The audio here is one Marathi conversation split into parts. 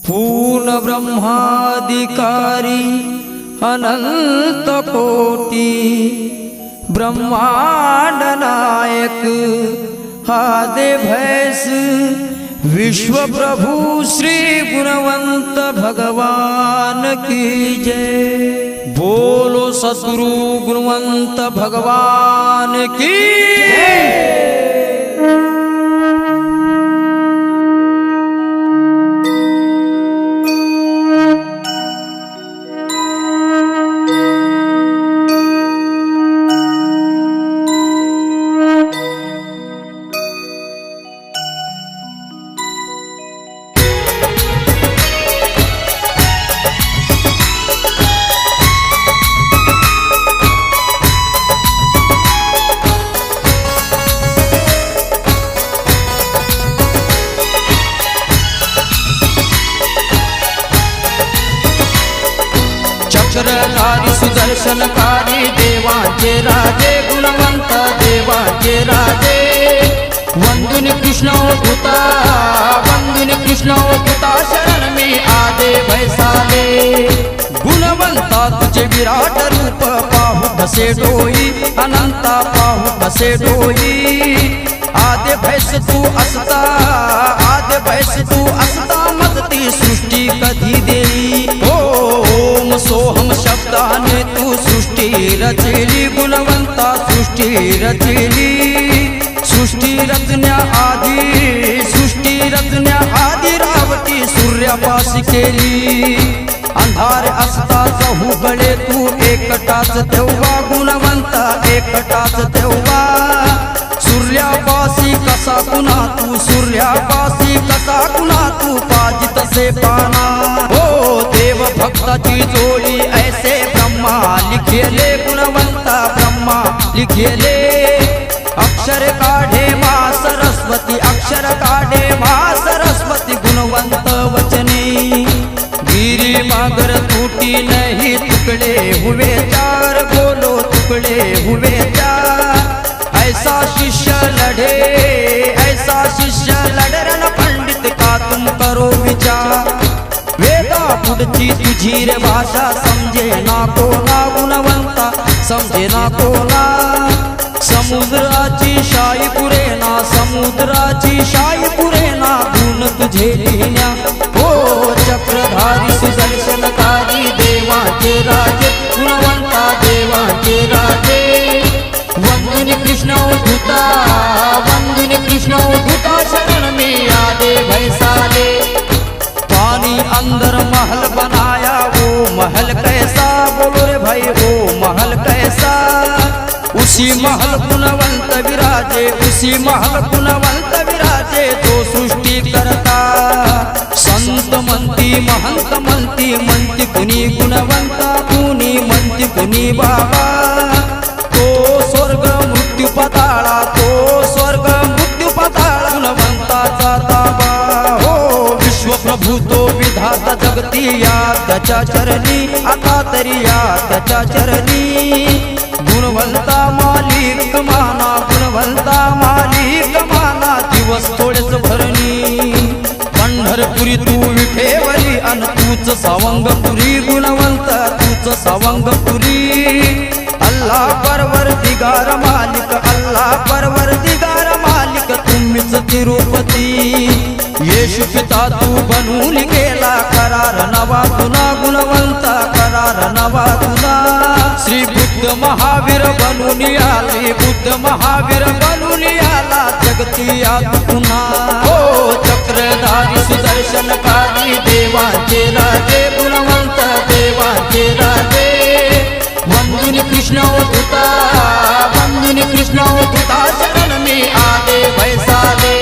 पूर्ण ब्रह्माधिकारी अनंत कोटी ब्रह्मांड नायक आदि भैस विश्व प्रभु श्री गुणवंत भगवान की जय। बोलो सद्गुरु गुणवंत भगवान की जय। चक्रधारी सुदर्शनकारी देवाचे राजे गुणवंत देवाचे राजे वंदुनी कृष्ण अवधूता वंदुनी कृष्ण अवधूता शरण में आदे भैसाले गुणवंता तुझे विराट रूप पाहू कसे डोई अनंता पाहू कसे डोई आदे भैस तू असता आदे भैस तू असता मदती सृष्टी कधी देई ओम सोहम शब्दाने तू सृष्टी रचली गुणवंता सृष्टी रचली सृष्टी रचन्या आधी रावती सूर्यापाशी केली अंधार असता चहूगळे तू एकटाच तेव्हा गुणवंता एकटाच तेव्हा सूर्यापाशी कसा कुणा तू सूर्यापाशी कसा कुणा तू पाजित से पाना हो देव भक्ताची जोडी ऐसे ब्रह्मा लिखेले गुणवंता ब्रह्मा लिखेले अक्षर काढे मा सरस्वती अक्षर काढे मा सरस्वती गुणवंत वचने गिरी मागर टूटी नहीं टुकड़े हुए चार बोलो टुकड़े हुए चार ऐसा शिष्य लड़े रन पंडित का तुम करो विचार वेदा पुढची तुझी रे भाषा समजे ना कोणा गुणवंता समजे ना कोणा समुद्राची शाई पुरेना समुद्राची शाई पुरेना गुण तुझे लिहिण्या हो चक्रधारी सुदर्शनकारी देवाचे राजे गुणवंता देवाचे राजे वंदुनी कृष्ण अवधूता वंदुनी कृष्ण अवधूता शरण में आदे भैसाले पानी अंदर महल बनाया वो महल कैसा बोलो रे भाई वो महल कैसा उसी महल गुणवंत विराजे उसी महल गुणवंत विराजे तो सृष्टि करता संत मंती महंत मंती मंती कुणी गुणवंता कुणी मंती कुणी बाबा तो स्वर्ग मृत्यू पाताळा गुणवंताचा ताबा हो विश्व प्रभू तो विधाता जगती या त्याच्या चरणी आता तरी या त्याच्या चरणी गुणवंता मालिक माना गुणवंता मालिक माना दिवस थोडेच भरणी पंढरपुरी तू विठेवरी अन तूच सावंगपुरी गुणवंत तूच सावंगपुरी अल्लाह परवरदिगार मालिक तुम्हीच तिरुपती येशू पिता तू बनून गेला करार नवा तुना गुणवंता करार नवा तुना श्री बुद्ध महावीर बनून आले बुद्ध महावीर बनून आला जगती यात पुन्हा हो चक्रधारी सुदर्शनकारी देवाचे राजे गुणवंत देवाचे राजे वंदुनी कृष्ण अवधूता वंदुनी कृष्ण अवधूता शरण में आदे भैसाले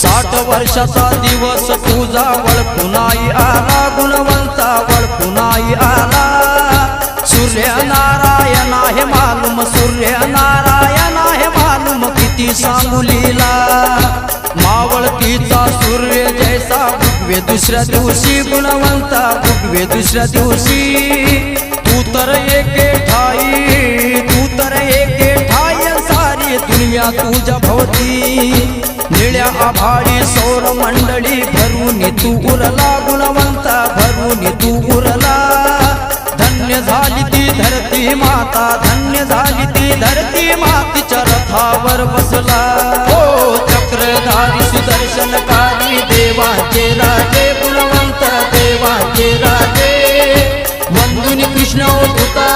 60 वर्षाचा दिवस तुझा वळपुनाई आला गुणवंता वळपुनाई आला सूर्य नारायण आहे मालूम सूर्य नारायण आहे मालूम किती सांगू लीला मावळतीचा सूर्य जैसा उगवे दुसऱ्या दिवशी गुणवंता उगवे दुसऱ्या दिवशी तू तर एके ठाई दुनिया तुझ्या भोवती निळ्या आभाळी सौर मंडळी भरून तू उरला गुणवंत भरून तू उरला धन्य झाली ती धरती माता धन्य झाली ती धरती मातीच्या रथावर बसला हो चक्रधारी सुदर्शनकारी देवाचे राजे गुणवंत देवाचे राजे वंदुनी कृष्ण होता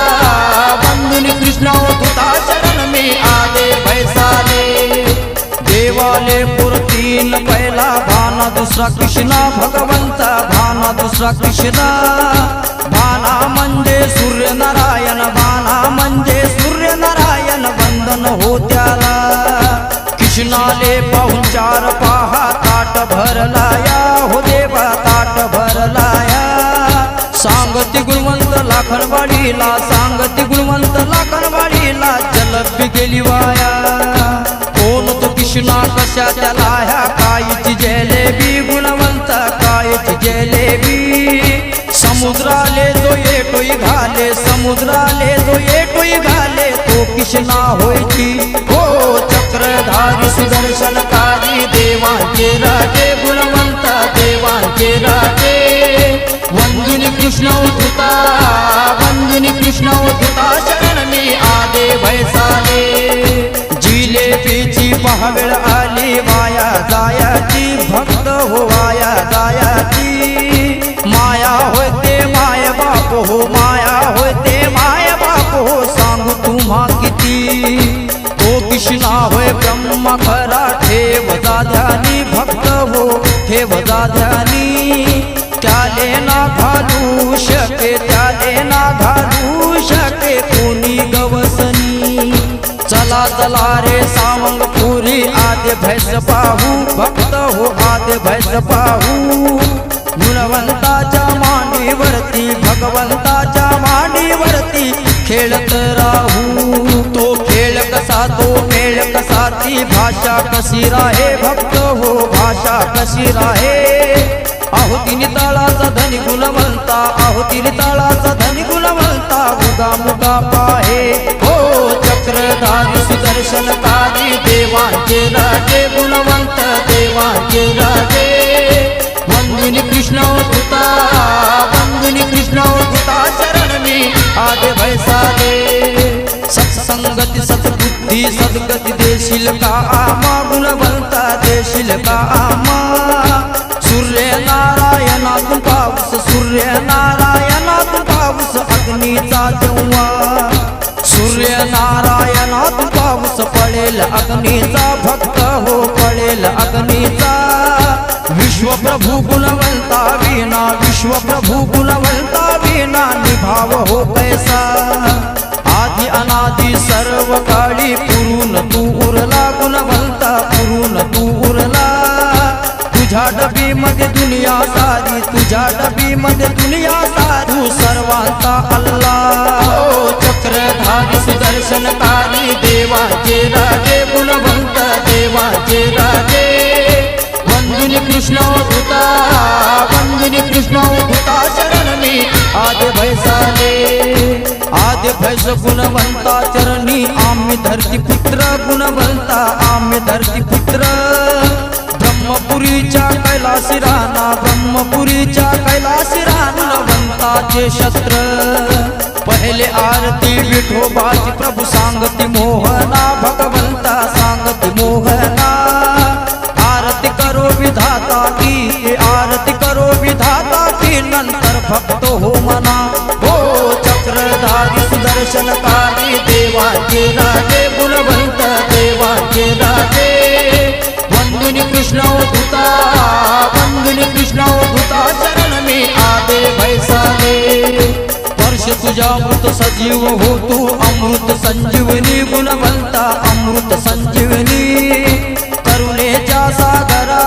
वंदुनी कृष्ण होता शरण मी आदे भैसाले देवाले पुरतीन पहिला भाना दुसरा कृष्णा भगवंता भाना दुसरा कृष्णा भाना म्हणजे सूर्यनारायण भाना म्हणजे सूर्यनारायण वंदन हो त्याला कृष्णाले पाहून चार पहा ताट भरलाया हो देवा ताट भरलाया सांगती गुणवंत लाखनवाडीला सांगती गुणवंत लाखनवाडीला जलपी गेली वाया कोण तो कृष्णा कशा त्याला ह्या कायची जलेबी गुणवंत कायची जलेबी समुद्राले जो येतोय घाले समुद्राले जो येतोय घाले तो कृष्णा होयची हो चक्रधारी सुदर्शनकारी देवांचे राजे गुणवंत देवांचे राजे वंदुनी कृष्ण होता वंदुनी कृष्ण होता शरण मी आदे भैसाले जिलेबीची पहावेळ आली वाया जायाची भक्त हो वाया जायाची माया होते माय बाप हो माया होते माय बाप हो सांगू तुम्हा किती तो कृष्णा होय ब्रह्मा खरा ठेव ध्यानी भक्त हो ठेव ध्यानी त्याले ना घालू शके त्याले ना घालू शके कोणी गवसनी चला चला रे सावंग पुरी आदे भैस पाहू भक्त हो आदे भैस पाहू गुणवंताच्या मांडीवरती भगवंताच्या मांडीवरती खेळत राहू तो खेळ कसा तो मेळ कसा ती भाषा कशी राहे भक्त हो भाषा कशी राहे आहुतीने तळाचा धनी गुणवंता आहुतीने तळाचा धनी गुणवंता मुगा मुगा पाहे हो चक्रधारी सुदर्शनकारी देवांचे राजे गुणवंत देवांचे राजे वंदुनी कृष्ण होता वंदुनी कृष्ण होता शरण मी आदे भैसाले सत्संगती सद्बुद्धी सद्गती देशील का आमा गुणवंता देशील का आमा सूर्यनारायणातून पाऊस सूर्यनारायणातून पाऊस अग्नीचा जेव्हा सूर्यनारायणातून पाऊस पडेल अग्नीचा भक्त हो पडेल अग्नीचा विश्वप्रभू गुणवंता विना विश्वप्रभू गुणवंता विना निभाव हो कैसा आदि अनादि सर्व काळी पुरून तू उरला गुणवंता पुरून तू उरला तुझ्या डबी मध्ये दुनिया सारी तुझ्या डबी मध्ये दुनिया सारी सर्वांचा अल्लाह चक्रधारी सुदर्शनकारी देवाचे राजे गुणवंत देवाचे राजे वंदुनी कृष्ण होता वंदुनी कृष्ण होता शरण मी आदे भैसाले आदे भैस गुणवंता चरणी आम्ही धरती पुत्र गुणवंता आम्ही धरती पुत्र ब्रह्मपुरीच्या कैलासी राणा ब्रह्मपुरीच्या कैलासी राणा गुणवंताचे शस्त्र पहिले आरती विठोबाची प्रभू सांगती मोहना भगवंता सांगती मोहना आरती करो विधाता की आरती करो विधाता की नंतर भक्त हो मना हो चक्रधारी सुदर्शनकारी देवाचे राजे गुणवंत देवाचे राजे वंदुनी कृष्ण होता वंदुनी कृष्ण होता शरण मी आदे भैसाले वर्ष तुझ्या अमृत सजीव हो तू अमृत संजीवनी गुणवंता अमृत संजीवनी करुणेच्या सागरा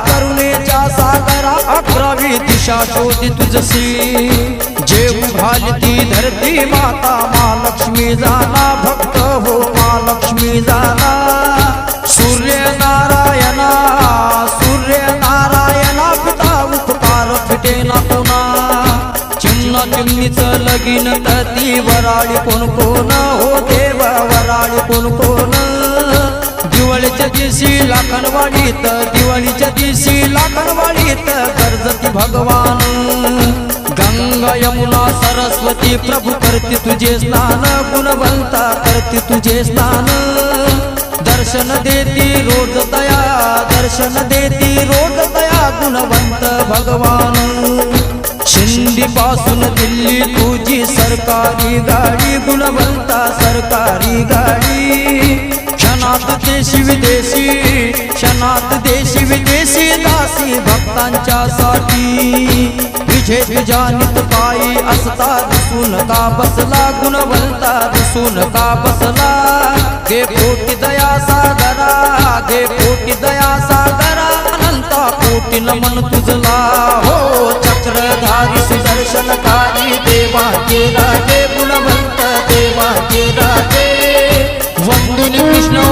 करुणेच्या सागरा अकरावी दिशा शोधी तुझसी जेव घालती धरती माता महालक्ष्मी जाना भक्त हो महालक्ष्मी जाना सूर्यनारायणा सूर्यनारायणा पिता उपकार फिटे ना कोणा चिमणा चिमणीचं लगीन तती वराळी कोण कोण हो देवा वराळी कोण कोण दिवळीचे दिवशी लाखनवाडीत दिवाळीच्या दिवशी लाखनवाडीत गरजती भगवान गंगा यमुना सरस्वती प्रभू करते तुझे स्नान गुणवंता करते तुझे स्नान दर्शन देती रोज दया दर्शन देती रोज दया गुणवंत भगवान शिंदी पासून दिल्ली तुझी सरकारी गाडी गुणवंता सरकारी गाडी क्षणात देशी विदेशी क्षणात देशी विदेशी दासी भक्तांच्या साठी विजय तुझ्या नित पायी असता दिसून का बसला गुणवंता दिसून का बसला घे कोटी दया सागरा घे कोटी दया सागरा अनंता कोटी नमन तुझला हो चक्रधारी सुदर्शनकारी देवाचे राजे गुणवंत देवाचे राजे वंदुनी कृष्ण